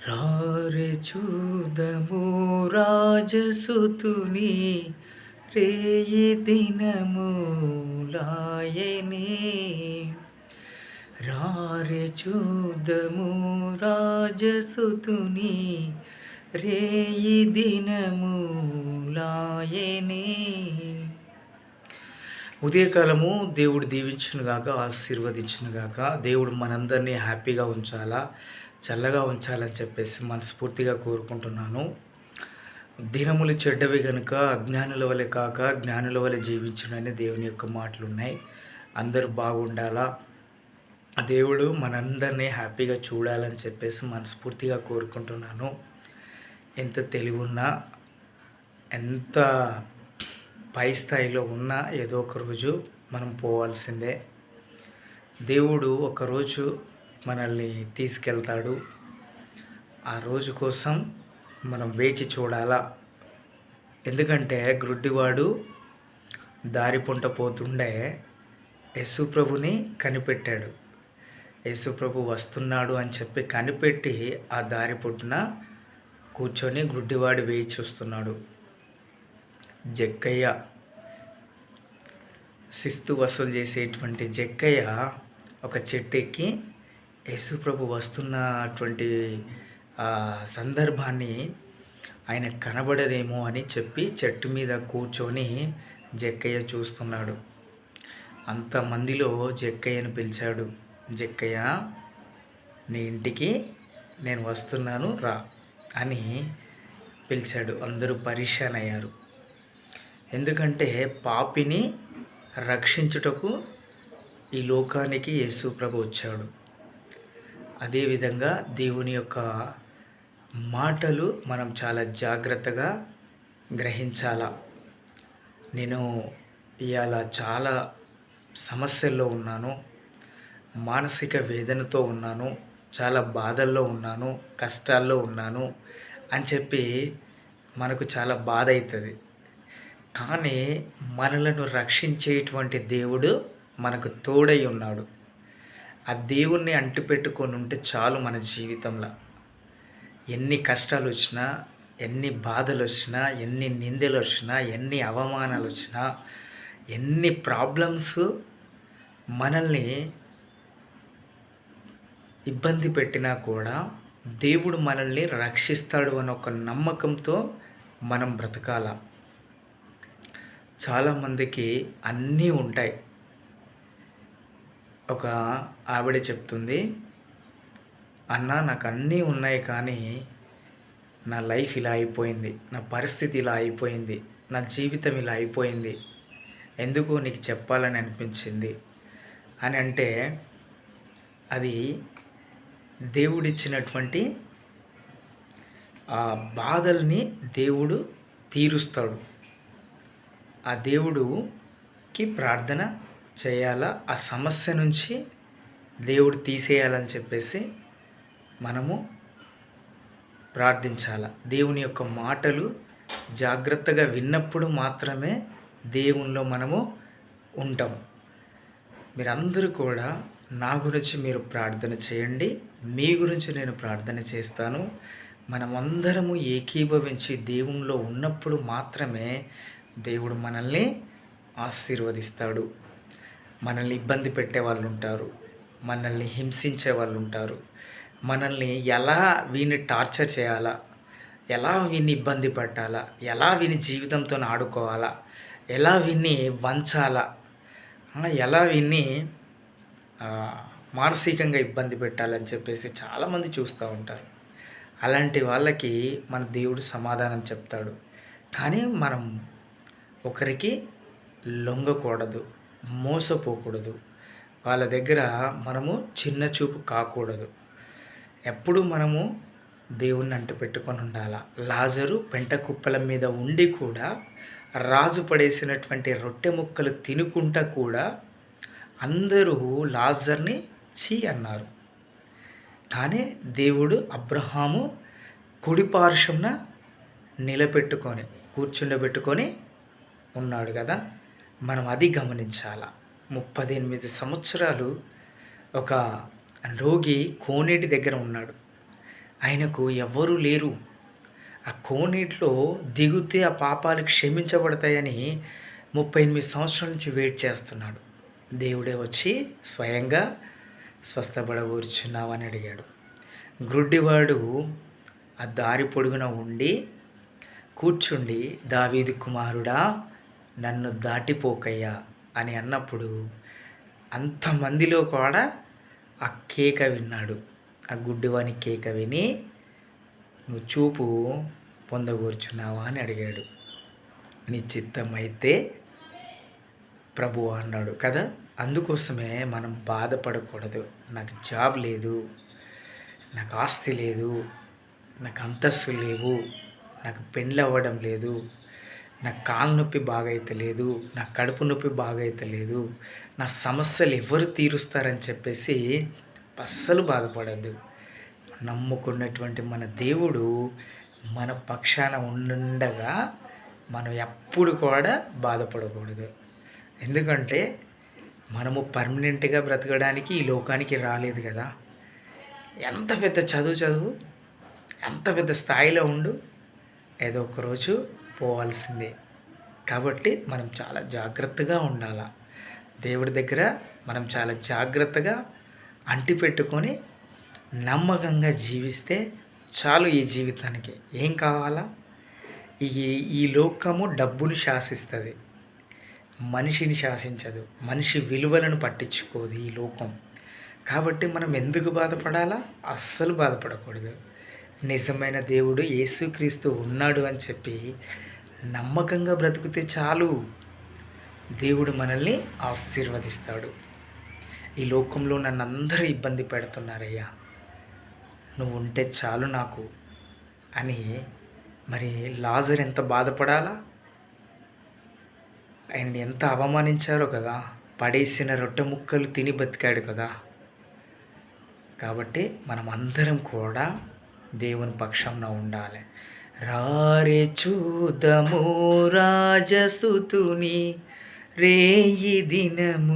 రారె చూదము రాజసుతుని రేయి దినములాయనే. రారె చూదము రాజసుతుని రేయి దినములాయనే. ఉదయకాలము దేవుడు దీవించునుగాక, ఆశీర్వదించునుగాక. దేవుడు మనందరినీ హ్యాపీగా ఉంచాలా, చల్లగా ఉంచాలని చెప్పేసి మనస్ఫూర్తిగా కోరుకుంటున్నాను. దినములు చెడ్డవి కనుక అజ్ఞానుల వలె కాక జ్ఞానుల వలె జీవించునని దేవుని యొక్క మాటలు ఉన్నాయి. అందరూ బాగుండాలా, దేవుడు మనందరినీ హ్యాపీగా చూడాలని చెప్పేసి మనస్ఫూర్తిగా కోరుకుంటున్నాను. ఎంత తెలివున్నా, ఎంత పై స్థాయిలో ఉన్నా ఏదో ఒక రోజు మనం పోవాల్సిందే. దేవుడు ఒకరోజు మనల్ని తీసుకెళ్తాడు. ఆ రోజు కోసం మనం వేచి చూడాలా. ఎందుకంటే గ్రుడ్డివాడు దారి పొంట పోతుండే యేసుప్రభుని కనిపెట్టాడు. యేసుప్రభు వస్తున్నాడు అని చెప్పి కనిపెట్టి ఆ దారి పొట్టున కూర్చొని గ్రుడ్డివాడు వేచి చూస్తున్నాడు. జక్కయ్య, శిస్తు వసూలు చేసేటువంటి జక్కయ్య ఒక చెట్టు ఎక్కి యేసుప్రభు వస్తున్నటువంటి సందర్భాన్ని ఆయన కనబడదేమో అని చెప్పి చెట్టు మీద కూర్చొని జక్కయ్య చూస్తున్నాడు. అంతమందిలో జక్కయ్యను పిలిచాడు. జక్కయ్య, నీ ఇంటికి నేను వస్తున్నాను రా అని పిలిచాడు. అందరూ పరేషాన్ అయ్యారు. ఎందుకంటే పాపిని రక్షించుటకు ఈ లోకానికి యేసు ప్రభు వచ్చాడు. అదేవిధంగా దేవుని యొక్క మాటలు మనం చాలా జాగ్రత్తగా గ్రహించాలా. నేను ఇవాళ చాలా సమస్యల్లో ఉన్నాను, మానసిక వేదనతో ఉన్నాను, చాలా బాధల్లో ఉన్నాను, కష్టాల్లో ఉన్నాను అని చెప్పి మనకు చాలా బాధ అవుతుంది. కానీ మనలను రక్షించేటువంటి దేవుడు మనకు తోడై ఉన్నాడు. ఆ దేవుణ్ణి అంటిపెట్టుకొని ఉంటే చాలు. మన జీవితంలో ఎన్ని కష్టాలు వచ్చినా, ఎన్ని బాధలు వచ్చినా, ఎన్ని నిందలు వచ్చినా, ఎన్ని అవమానాలు వచ్చినా, ఎన్ని ప్రాబ్లమ్స్ మనల్ని ఇబ్బంది పెట్టినా కూడా దేవుడు మనల్ని రక్షిస్తాడు అన్న ఒక నమ్మకంతో మనం బ్రతకాల. చాలామందికి అన్నీ ఉంటాయి. ఒక ఆవిడ చెప్తుంది, అన్న నాకు అన్నీ ఉన్నాయి కానీ నా లైఫ్ ఇలా అయిపోయింది, నా పరిస్థితి ఇలా అయిపోయింది, నా జీవితం ఇలా అయిపోయింది, ఎందుకు నీకు చెప్పాలని అనిపించింది అని అంటే అది దేవుడిచ్చినటువంటి ఆ బాధల్ని దేవుడు తీరుస్తాడు. ఆ దేవుడికి ప్రార్థన చేయాలా, ఆ సమస్య నుంచి దేవుడు తీసేయాలని చెప్పేసి మనము ప్రార్థించాల. దేవుని యొక్క మాటలు జాగ్రత్తగా విన్నప్పుడు మాత్రమే దేవునిలో మనము ఉంటాం. మీరందరూ కూడా నా గురించి మీరు ప్రార్థన చేయండి, మీ గురించి నేను ప్రార్థన చేస్తాను. మనమందరము ఏకీభవించి దేవునిలో ఉన్నప్పుడు మాత్రమే దేవుడు మనల్ని ఆశీర్వదిస్తాడు. మనల్ని ఇబ్బంది పెట్టే వాళ్ళు ఉంటారు, మనల్ని హింసించే వాళ్ళు ఉంటారు. మనల్ని ఎలా వీని టార్చర్ చేయాలా, ఎలా వీన్ని ఇబ్బంది పెట్టాలా, ఎలా వీని జీవితంతో ఆడుకోవాలా, ఎలా వీన్ని వంచాలా, ఎలా వీన్ని మానసికంగా ఇబ్బంది పెట్టాలని చెప్పేసి చాలామంది చూస్తూ ఉంటారు. అలాంటి వాళ్ళకి మన దేవుడు సమాధానం చెప్తాడు. కానీ మనం ఒకరికి లొంగకూడదు, మోసపోకూడదు, వాళ్ళ దగ్గర మనము చిన్న చూపు కాకూడదు. ఎప్పుడు మనము దేవుణ్ణి అంటు పెట్టుకొని ఉండాలి. లాజరు పెంట కుప్పల మీద ఉండి కూడా రాజు పడేసినటువంటి రొట్టె ముక్కలు తినుకుంటా కూడా అందరూ లాజర్ని చీ అన్నారు. కానీ దేవుడు అబ్రహాము కుడి పార్శ్వమున నిలబెట్టుకొని కూర్చుండబెట్టుకొని ఉన్నాడు కదా. మనం అది గమనించాల. 38 సంవత్సరాలు ఒక రోగి కోనేటి దగ్గర ఉన్నాడు. ఆయనకు ఎవ్వరూ లేరు. ఆ కోనేటిలో దిగితే ఆ పాపాలు క్షమించబడతాయని 38 సంవత్సరాల నుంచి వెయిట్ చేస్తున్నాడు. దేవుడే వచ్చి స్వయంగా స్వస్థపడగూర్చున్నావని అడిగాడు. గ్రుడ్డివాడు ఆ దారి పొడుగున ఉండి కూర్చుండి, దావీదు కుమారుడా నన్ను దాటిపోకయ్యా అని అన్నప్పుడు అంతమందిలో కూడా ఆ కేక విన్నాడు. ఆ గుడ్డివాని కేక విని, నువ్వు చూపు పొందగూర్చున్నావా అని అడిగాడు. నీ చిత్తమైతే ప్రభువా అన్నాడు కదా. అందుకోసమే మనం బాధపడకూడదు. నాకు జాబ్ లేదు, నాకు ఆస్తి లేదు, నాకు అంతస్తు లేవు, నాకు పెళ్ళి అవ్వడం లేదు, నాకు కాలు నొప్పి బాగైతే లేదు, నా కడుపు నొప్పి బాగైతే లేదు, నా సమస్యలు ఎవరు తీరుస్తారని చెప్పేసి అస్సలు బాధపడద్దు. నమ్ముకున్నటువంటి మన దేవుడు మన పక్షాన ఉండగా మనం ఎప్పుడు కూడా బాధపడకూడదు. ఎందుకంటే మనము పర్మనెంట్గా బ్రతకడానికి ఈ లోకానికి రాలేదు కదా. ఎంత పెద్ద చదువు ఎంత పెద్ద స్థాయిలో ఉండు, ఏదో ఒకరోజు పోవాల్సిందే. కాబట్టి మనం చాలా జాగ్రత్తగా ఉండాలి. దేవుడి దగ్గర మనం చాలా జాగ్రత్తగా అంటిపెట్టుకొని నమ్మకంగా జీవిస్తే చాలు. ఈ జీవితానికి ఏం కావాలా? ఈ లోకము డబ్బును శాసిస్తుంది, మనిషిని శాసించదు. మనిషి విలువలను పట్టించుకోదు ఈ లోకం. కాబట్టి మనం ఎందుకు బాధపడాలా? అస్సలు బాధపడకూడదు. నిజమైన దేవుడు యేసుక్రీస్తు ఉన్నాడు అని చెప్పి నమ్మకంగా బ్రతికితే చాలు. దేవుడు మనల్ని ఆశీర్వదిస్తాడు. ఈ లోకంలో నన్ను అందరూ ఇబ్బంది పెడుతున్నారయ్యా, నువ్వు ఉంటే చాలు నాకు అని. మరి లాజరు ఎంత బాధపడాలా? ఆయన్ని ఎంత అవమానించారో కదా. పడేసిన రొట్టె ముక్కలు తిని బతికాడు కదా. కాబట్టి మనం అందరం కూడా దేవుని పక్షంలో ఉండాలి. రారే చూదము రాజసుతుని రేయి దినములాయనే